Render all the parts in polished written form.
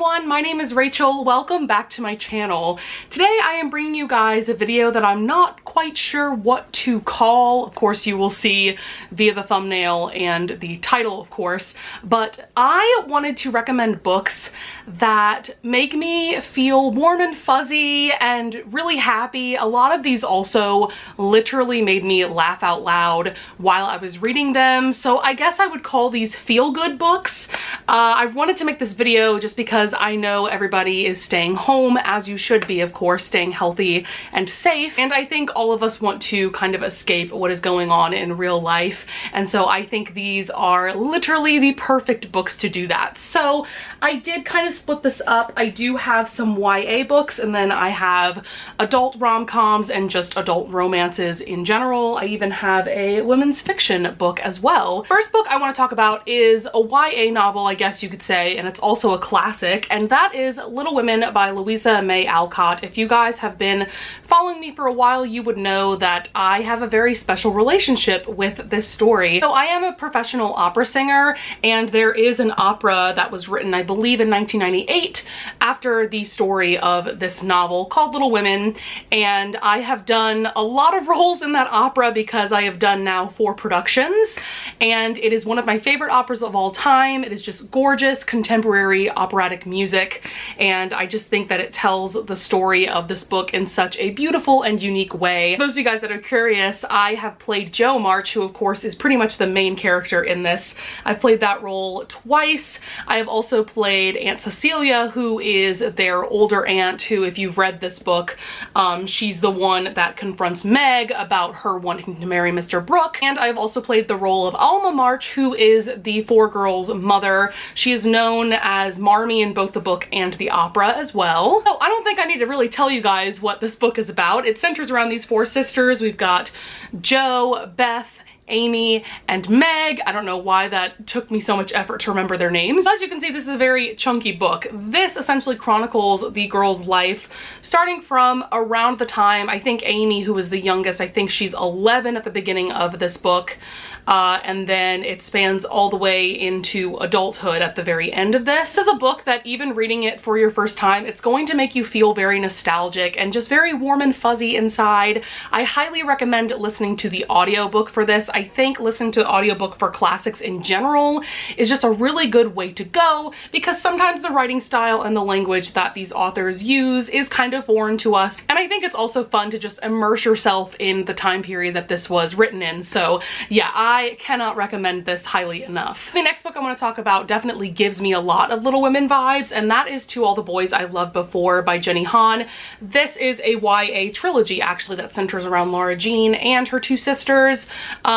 everyone, my name is Rachel. Welcome back to my channel. Today I am bringing you guys a video that I'm not quite sure what to call. Of course you will see via the thumbnail and the title, of course, but I wanted to recommend books that make me feel warm and fuzzy and really happy. A lot of these also literally made me laugh out loud while I was reading them, so I guess I would call these feel-good books. I wanted to make this video just because I know everybody is staying home, as you should be, of course, staying healthy and safe, and I think all of us want to kind of escape what is going on in real life, and so I think these are literally the perfect books to do that. So I did kind of split this up. I do have some YA books, and then I have adult rom-coms and just adult romances in general. I even have a women's fiction book as well. First book I want to talk about is a YA novel, I guess you could say, and it's also a classic, and that is Little Women by Louisa May Alcott. If you guys have been following me for a while, you would know that I have a very special relationship with this story. So I am a professional opera singer, and there is an opera that was written, I believe, in 1998 after the story of this novel called Little Women, and I have done a lot of roles in that opera because I have done now 4 productions, and it is one of my favorite operas of all time. It is just gorgeous contemporary operatic music, and I just think that it tells the story of this book in such a beautiful and unique way. For those of you guys that are curious, I have played Jo March, who of course is pretty much the main character in this. I've played that role twice. I have also played Aunt Cecilia, who is their older aunt, who, if you've read this book, she's the one that confronts Meg about her wanting to marry Mr. Brooke. And I've also played the role of Alma March, who is the 4 girls' mother. She is known as Marmee in both the book and the opera as well. So I don't think I need to really tell you guys what this book is about. It centers around these 4 sisters. We've got Jo, Beth, Amy, and Meg. I don't know why that took me so much effort to remember their names. As you can see, this is a very chunky book. This essentially chronicles the girl's life starting from around the time, I think Amy, who was the youngest, I think she's 11 at the beginning of this book, and then it spans all the way into adulthood at the very end of this. This is a book that, even reading it for your first time, it's going to make you feel very nostalgic and just very warm and fuzzy inside. I highly recommend listening to the audiobook for this. I think listening to the audiobook for classics in general is just a really good way to go, because sometimes the writing style and the language that these authors use is kind of foreign to us, and I think it's also fun to just immerse yourself in the time period that this was written in. So yeah, I cannot recommend this highly enough. The next book I want to talk about definitely gives me a lot of Little Women vibes, and that is To All the Boys I Loved Before by Jenny Han. This is a YA trilogy, actually, that centers around Laura Jean and her 2 sisters.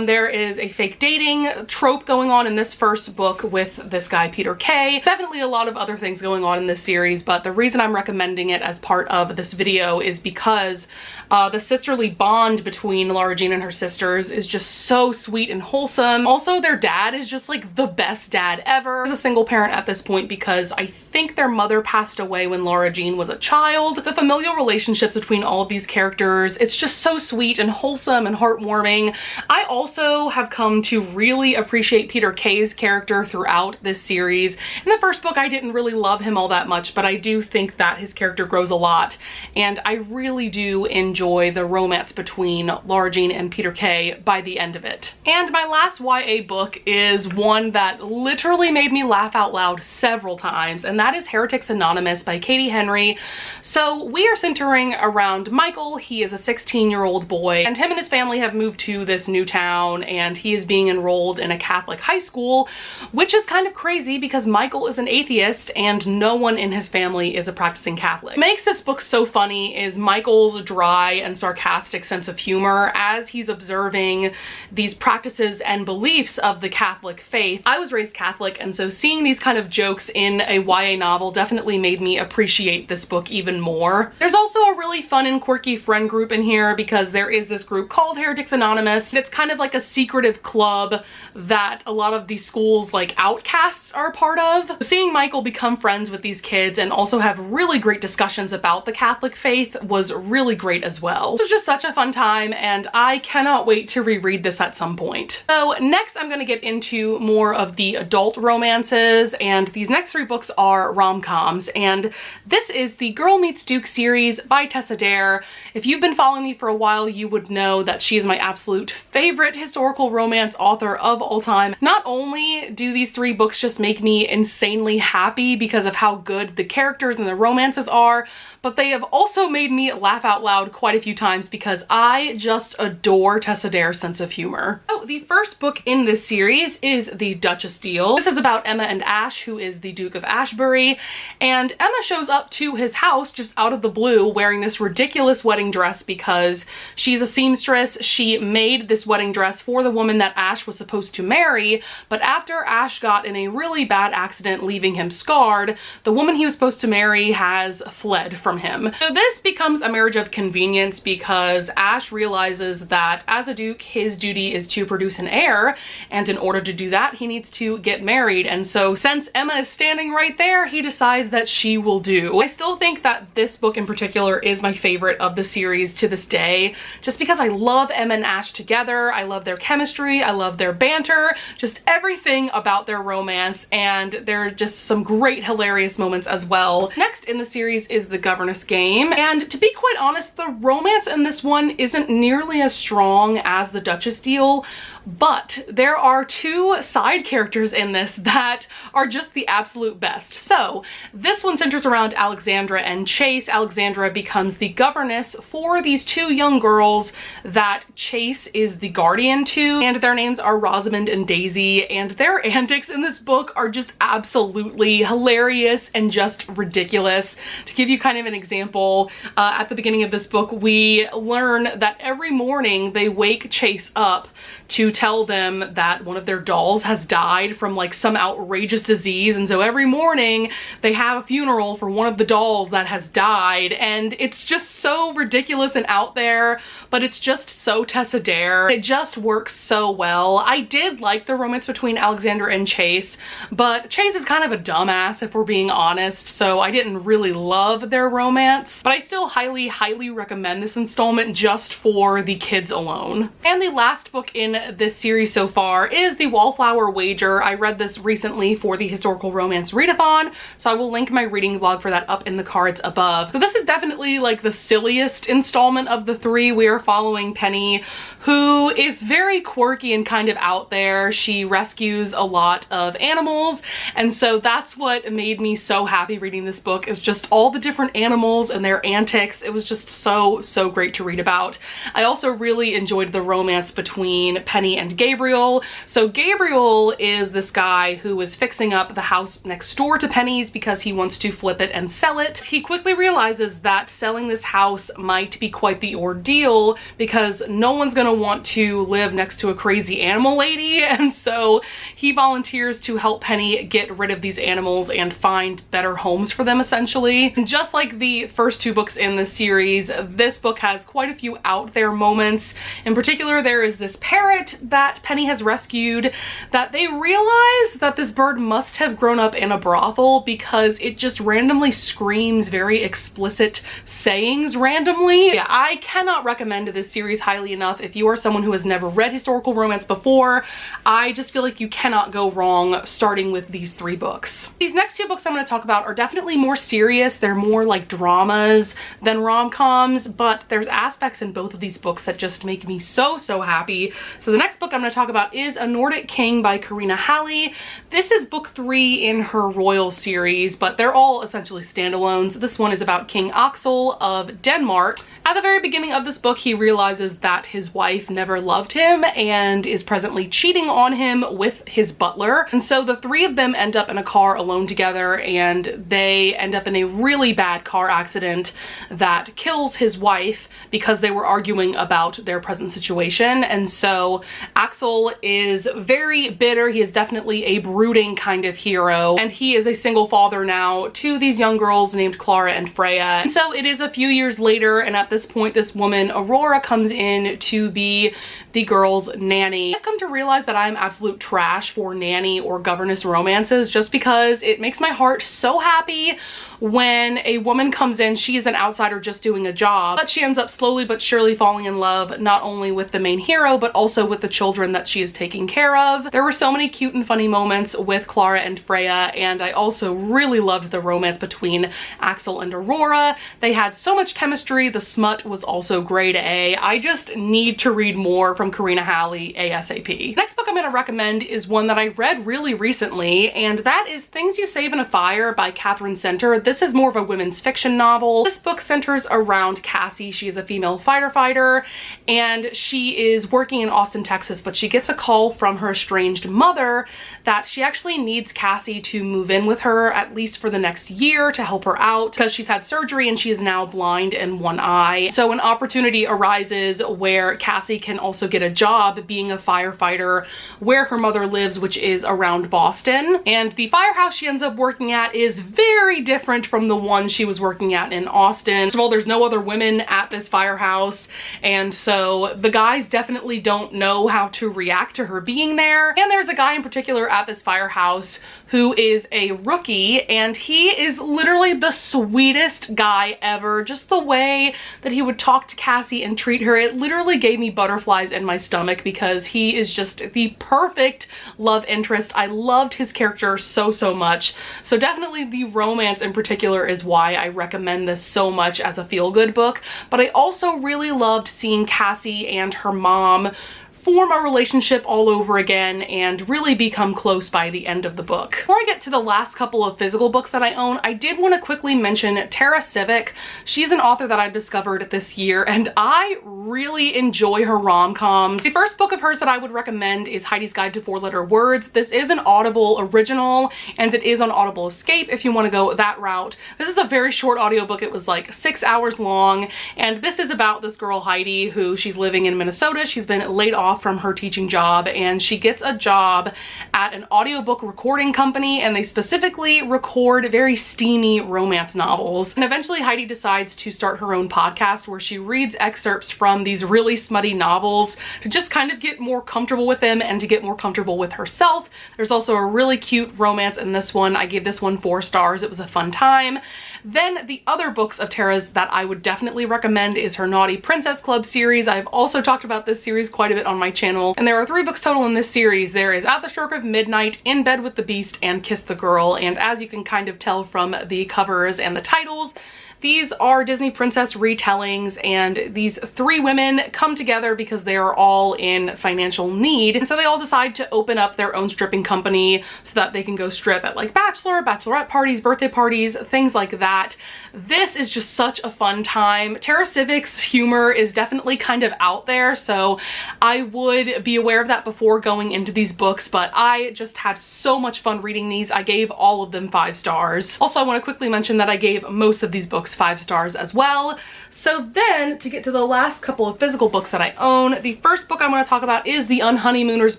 There is a fake dating trope going on in this first book with this guy Peter Kay. Definitely a lot of other things going on in this series, but the reason I'm recommending it as part of this video is because the sisterly bond between Laura Jean and her sisters is just so sweet and wholesome. Also, their dad is just like the best dad ever. He's a single parent at this point because I think their mother passed away when Laura Jean was a child. The familial relationships between all of these characters, it's just so sweet and wholesome and heartwarming. I also have come to really appreciate Peter Kay's character throughout this series. In the first book, I didn't really love him all that much, but I do think that his character grows a lot, and I really do enjoy the romance between Laura Jean and Peter Kay by the end of it. And my last YA book is one that literally made me laugh out loud several times, and that is Heretics Anonymous by Katie Henry. So we are centering around Michael. He is a 16-year-old boy, and him and his family have moved to this new town, and he is being enrolled in a Catholic high school, which is kind of crazy because Michael is an atheist and no one in his family is a practicing Catholic. What makes this book so funny is Michael's dry and sarcastic sense of humor as he's observing these practices and beliefs of the Catholic faith. I was raised Catholic, and so seeing these kind of jokes in a YA novel definitely made me appreciate this book even more. There's also a really fun and quirky friend group in here because there is this group called Heretics Anonymous. It's kind of like a secretive club that a lot of these schools, like outcasts, are a part of. Seeing Michael become friends with these kids and also have really great discussions about the Catholic faith was really great as well. It was just such a fun time, and I cannot wait to reread this at some point. point. So next I'm going to get into more of the adult romances, and these next 3 books are rom-coms, and this is the Girl Meets Duke series by Tessa Dare. If you've been following me for a while, you would know that she is my absolute favorite historical romance author of all time. Not only do these 3 books just make me insanely happy because of how good the characters and the romances are, but they have also made me laugh out loud quite a few times because I just adore Tessa Dare's sense of humor. So the first book in this series is the Duchess Teal. This is about Emma and Ash, who is the Duke of Ashbury, and Emma shows up to his house just out of the blue wearing this ridiculous wedding dress because she's a seamstress. She made this wedding dress for the woman that Ash was supposed to marry, but after Ash got in a really bad accident leaving him scarred, the woman he was supposed to marry has fled from him. So this becomes a marriage of convenience because Ash realizes that as a duke, his duty is to produce an heir, and in order to do that, he needs to get married. And so since Emma is standing right there, he decides that she will do. I still think that this book in particular is my favorite of the series to this day, just because I love Emma and Ash together. I love their chemistry, I love their banter, just everything about their romance, and there are just some great hilarious moments as well. Next in the series is the Governess game, and to be quite honest, the romance in this one isn't nearly as strong as the Duchess Teal, but there are 2 side characters in this that are just the absolute best. So this one centers around Alexandra and Chase. Alexandra becomes the governess for these 2 young girls that Chase is the guardian to, and their names are Rosamond and Daisy, and their antics in this book are just absolutely hilarious and just ridiculous. To give you kind of an example, at the beginning of this book we learn that every morning they wake Chase up to tell them that one of their dolls has died from like some outrageous disease, and so every morning they have a funeral for one of the dolls that has died, and it's just so ridiculous and out there, but it's just so Tessa Dare. It just works so well. I did like the romance between Alexandra and Chase, but Chase is kind of a dumbass if we're being honest, so I didn't really love their romance, but I still highly recommend this installment just for the kids alone. And the last book in this series so far is the Wallflower Wager. I read this recently for the Historical Romance Readathon, so I will link my reading vlog for that up in the cards above. So this is definitely like the silliest installment of the 3. We are following Penny, who is very quirky and kind of out there. She rescues a lot of animals, and so that's what made me so happy reading this book, is just all the different animals and their antics. It was just so great to read about. I also really enjoyed the romance between Penny and Gabriel. So Gabriel is this guy who is fixing up the house next door to Penny's because he wants to flip it and sell it. He quickly realizes that selling this house might be quite the ordeal because no one's gonna want to live next to a crazy animal lady, and so he volunteers to help Penny get rid of these animals and find better homes for them, essentially. And just like the first 2 books in the series, this book has quite a few out there moments. In particular, there is this parrot that Penny has rescued that they realize that this bird must have grown up in a brothel because it just randomly screams very explicit sayings randomly. Yeah, I cannot recommend this series highly enough. If you are someone who has never read historical romance before, I just feel like you cannot go wrong starting with these 3 books. These next 2 books I'm going to talk about are definitely more serious. They're more like dramas than rom-coms, but there's aspects in both of these books that just make me so happy. So the next book I'm going to talk about is A Nordic King by Karina Halley. This is book 3 in her royal series, but they're all essentially standalones. This one is about King Axel of Denmark. At the very beginning of this book, he realizes that his wife never loved him and is presently cheating on him with his butler. And so the 3 of them end up in a car alone together, and they end up in a really bad car accident that kills his wife because they were arguing about their present situation. And so Axel is very bitter. He is definitely a brooding kind of hero, and he is a single father now to these young girls named Clara and Freya. And so it is a few years later, and at this point this woman Aurora comes in to be the girl's nanny. I've come to realize that I'm absolute trash for nanny or governess romances just because it makes my heart so happy when a woman comes in. She is an outsider just doing a job, but she ends up slowly but surely falling in love not only with the main hero but also with the children that she is taking care of. There were so many cute and funny moments with Clara and Freya, and I also really loved the romance between Axel and Aurora. They had so much chemistry. The smut was also grade A. I just need to read more from Karina Halley ASAP. Next book I'm going to recommend is one that I read really recently, and that is Things You Save in a Fire by Catherine Center. This is more of a women's fiction novel. This book centers around Cassie. She is a female firefighter, and she is working in Austin, Texas, but she gets a call from her estranged mother that she actually needs Cassie to move in with her at least for the next year to help her out because she's had surgery and she is now blind in one eye. So an opportunity arises where Cassie can also get a job being a firefighter where her mother lives, which is around Boston. And the firehouse she ends up working at is very different from the one she was working at in Austin. First of all, there's no other women at this firehouse, and so the guys definitely don't know how to react to her being there. And there's a guy in particular at this firehouse who is a rookie, and he is literally the sweetest guy ever. Just the way that he would talk to Cassie and treat her, it literally gave me butterflies in my stomach because he is just the perfect love interest. I loved his character so much. So definitely the romance in particular is why I recommend this so much as a feel-good book. But I also really loved seeing Cassie and her mom form a relationship all over again and really become close by the end of the book. Before I get to the last couple of physical books that I own, I did want to quickly mention Tara Civic. She's an author that I've discovered this year, and I really enjoy her rom-coms. The first book of hers that I would recommend is Heidi's Guide to Four-Letter Words. This is an Audible original, and it is on Audible Escape if you want to go that route. This is a very short audiobook. It was like 6 hours long, and this is about this girl Heidi who she's living in Minnesota. She's been laid off from her teaching job, and she gets a job at an audiobook recording company, and they specifically record very steamy romance novels. And eventually Heidi decides to start her own podcast where she reads excerpts from these really smutty novels to just kind of get more comfortable with them and to get more comfortable with herself. There's also a really cute romance in this one. I gave this one 4 stars. It was a fun time. Then the other books of Tara's that I would definitely recommend is her Naughty Princess Club series. I've also talked about this series quite a bit on my channel, and there are 3 books total in this series. There is At the Stroke of Midnight, In Bed with the Beast, and Kiss the Girl. And as you can kind of tell from the covers and the titles, these are Disney princess retellings, and these 3 women come together because they are all in financial need. And so they all decide to open up their own stripping company so that they can go strip at like bachelorette parties, birthday parties, things like that. This is just such a fun time. Tara Civic's humor is definitely kind of out there, so I would be aware of that before going into these books, but I just had so much fun reading these. I gave all of them 5 stars. Also, I want to quickly mention that I gave most of these books 5 stars as well. So then, to get to the last couple of physical books that I own, the first book I'm going to talk about is The Unnie Mooners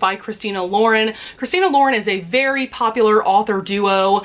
by Christina Lauren. Christina Lauren is a very popular author duo.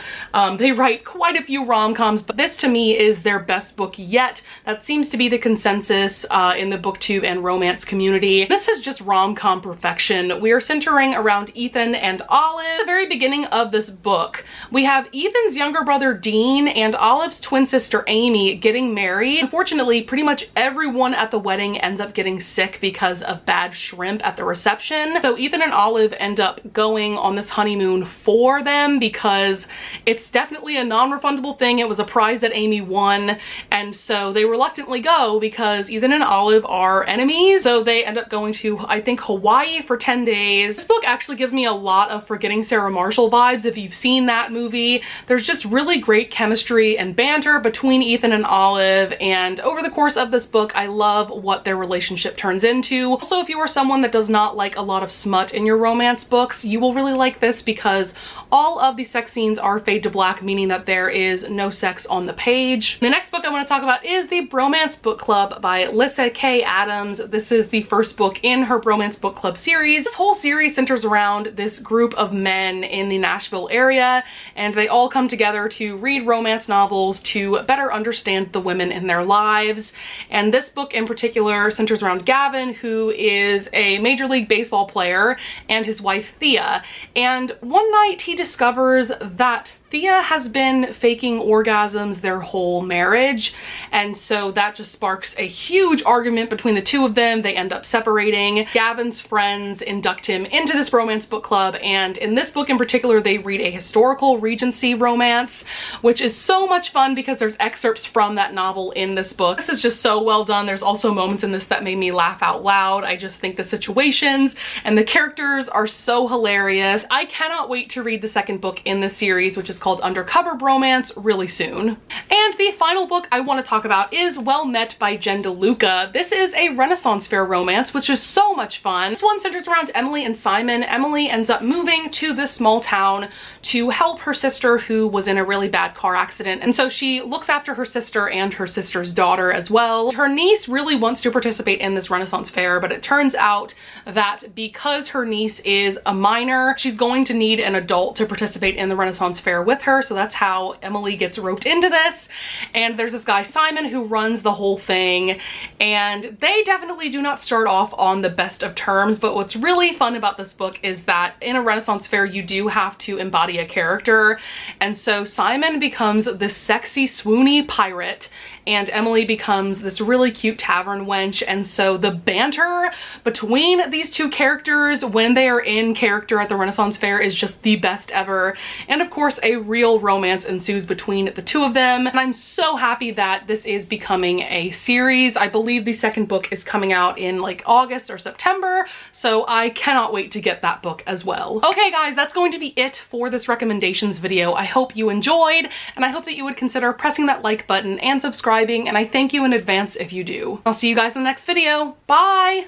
They write quite a few rom-coms, but this to me is their best book yet. That seems to be the consensus in the booktube and romance community. This is just rom-com perfection. We are centering around Ethan and Olive. At the very beginning of this book, we have Ethan's younger brother Dean and Olive's twin sister Amy getting married. Unfortunately, pretty much everyone at the wedding ends up getting sick because of bad shrimp at the reception. So Ethan and Olive end up going on this honeymoon for them because it's definitely a non-refundable thing. It was a prize that Amy won, and so they reluctantly go because Ethan and Olive are enemies. So they end up going to, I think, Hawaii for 10 days. This book actually gives me a lot of Forgetting Sarah Marshall vibes if you've seen that movie. There's just really great chemistry and banter between Ethan and Olive, and over the course of this book, I love what their relationship turns into. Also, if you are someone that does not like a lot of smut in your romance books, you will really like this because all of the sex scenes are fade to black, meaning that there is no sex on the page. The next book I want to talk about is the Bromance Book Club by Lyssa Kay Adams. This is the first book in her Bromance Book Club series. This whole series centers around this group of men in the Nashville area, and they all come together to read romance novels to better understand the women in their lives. And this book in particular centers around Gavin, who is a Major League Baseball player, and his wife Thea. And one night he discovers that Thea has been faking orgasms their whole marriage, and so that just sparks a huge argument between the two of them. They end up separating. Gavin's friends induct him into this romance book club, and in this book in particular they read a historical Regency romance, which is so much fun because there's excerpts from that novel in this book. This is just so well done. There's also moments in this that made me laugh out loud. I just think the situations and the characters are so hilarious. I cannot wait to read the second book in this series, which is called Undercover Bromance, really soon. And the final book I want to talk about is Well Met by Jen DeLuca. This is a Renaissance Fair romance, which is so much fun. This one centers around Emily and Simon. Emily ends up moving to this small town to help her sister who was in a really bad car accident, and so she looks after her sister and her sister's daughter as well. Her niece really wants to participate in this Renaissance Fair, but it turns out that because her niece is a minor, she's going to need an adult to participate in the Renaissance Fair with her, so that's how Emily gets roped into this. And there's this guy Simon who runs the whole thing, and they definitely do not start off on the best of terms, but what's really fun about this book is that in a Renaissance Fair you do have to embody a character, and so Simon becomes this sexy swoony pirate and Emily becomes this really cute tavern wench, and so the banter between these two characters when they are in character at the Renaissance Fair is just the best ever. And of course a real romance ensues between the two of them, and I'm so happy that this is becoming a series. I believe the second book is coming out in like August or September, so I cannot wait to get that book as well. Okay guys, that's going to be it for this recommendations video. I hope you enjoyed, and I hope that you would consider pressing that like button and subscribing, and I thank you in advance if you do. I'll see you guys in the next video. Bye!